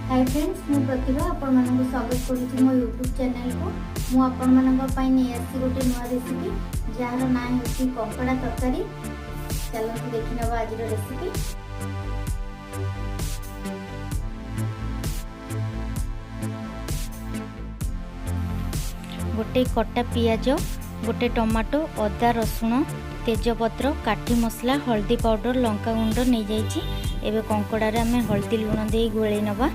Hi friends, मु प्रतिभा आपण मानक स्वागत करुच्ची मो यूट्यूब चैनल को। मु आपण मानक पई नै आसी गोटे नुआ रेसिपी जार ना होची कंकड़ा तरकारी। चलो देखि नबा आज रेसिपी। गोटे कटा पियाज, गोटे टमाटो, अदा रसुण, तेजपत्र, काठी मसला, हल्दी पाउडर, लंका गुंड नहीं जाइए। एबे कंकड़ा रे आमे हल्दी लुण दे गोले नबा।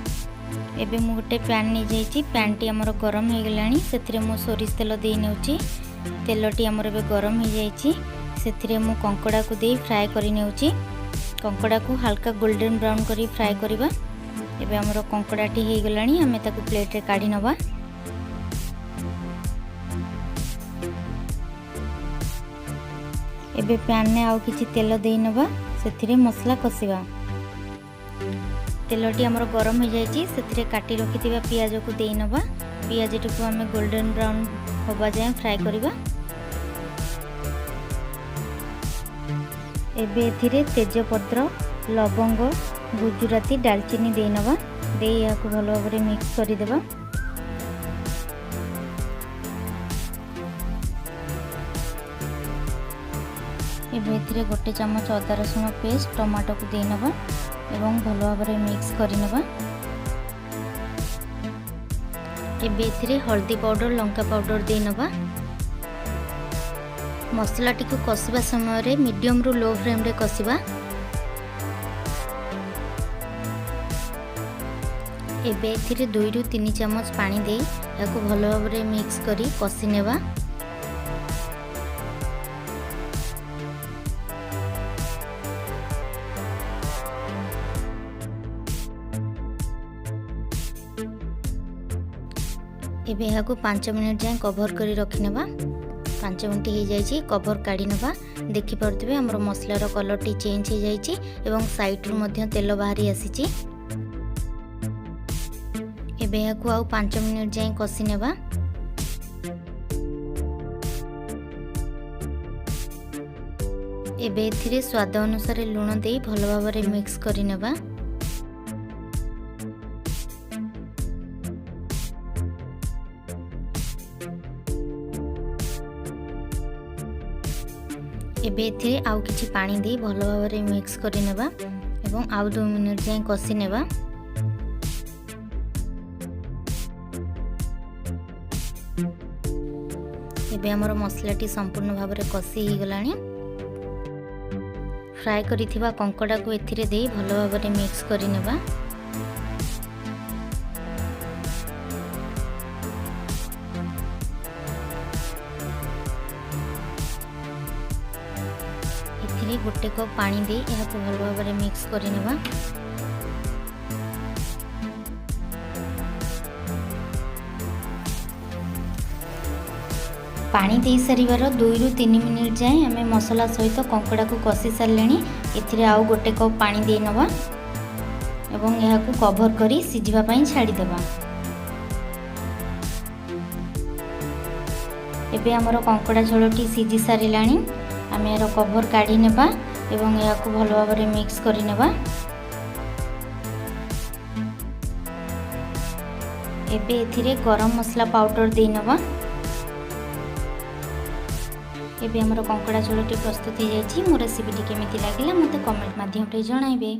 एबे मु गोटे पैन नहीं जाइए। पैन टी हमर गरम हो गलानी। सेथिरे मु सोरिष तेल दे नेउची। तेलटी हमर एबे गरम हो जाइए। सेथिरे मु कंकड़ा को दे फ्राई करि नेउची। कंकड़ा को हल्का गोल्डन ब्राउन करी फ्राई करबा। एबे हमर कंकड़ा टी हो गलानी। हमें ताको प्लेट रे काढी नबा। एबे पैन ने आउ किछि तेल दे नबा। सेथिरे मसला कसिबा। तेलटी हमर गरम हो जाइए। सेथिरे काटी रखिथिबा पियाज को दे नबा। पियाज टी आम गोल्डन ब्राउन होबा जाए फ्राई करबा। एबे एथिरे तेजपत्र, लवंग, गुजराती, दालचीनी दे नबा। दे या को भलो भाबरे मिक्स करि देबा। एबे एथिरे गोटे चम्मच अदा रसुण पेस्ट, टमाटो को दे नबा एवं भलो भाबरे मिक्स करि नबा। एबे एथिरे हल्दी पाउडर, लंका पाउडर दे नबा। मसला टी को कसिबा समय रे मीडियम रु लो फ्लेम रे कसिबा। एबे एथिरे 2 रु 3 चम्मच पानी दे याको भलो भाबरे मिक्स करी कसी नेबा। एबे यहाँ को 5 मिनट जाए कभर करी रखी नेबा। 5 मिनट हो जाइए कभर काढ़ी नेबा। देखि पारथिबे हमर मसलार कलर टी चेंज हो जाइए एवं साइड रु मध्य तेल बाहरी आसीची। एबे यहाँ को आउ 5 मिनट जाए कसी नेबा। एबे एथिरे स्वाद अनुसार लुण दे भलो भाबरे मिक्स करी नेबा। एबे एथिरे आउ किछि पानी दे भलो भाबरे मिक्स करि नेबा एवं आउ 2 मिनिट जाए कसी नेबा। एबे हमर मसलाटी संपूर्ण भाबरे कसी ही गलानी। फ्राई करिथिबा कंकड़ा को एथिरे दे भलो भाबरे मिक्स करि नेबा। गोटे कप पानी दे यहाँ को भलो भाबरे मिक्स करि नेबा। पानी दे सारिबार 2 रु 3 मिनिट जाए आमे मसला सहित कंकड़ा को कसी सारलेनी। एथिरे आउ गोटे कप पानी दे नबा एवं यहाँ को कभर करी सिझिबा पई छाड़ी देबा। एबे हमर कंकड़ा झोलटी सिझी सारिलानी। आम यार कभर काढ़ी नेबा एवं या को भलो भाबरे मिक्स करि नेबा। एबे एथिरे गरम मसला पाउडर दे नबा। एबे हमर कंकड़ा झोलटी प्रस्तुत हो जाइए। मो रेसिपी केमिति लागिला मते कमेंट माध्यम रे जणाइबे।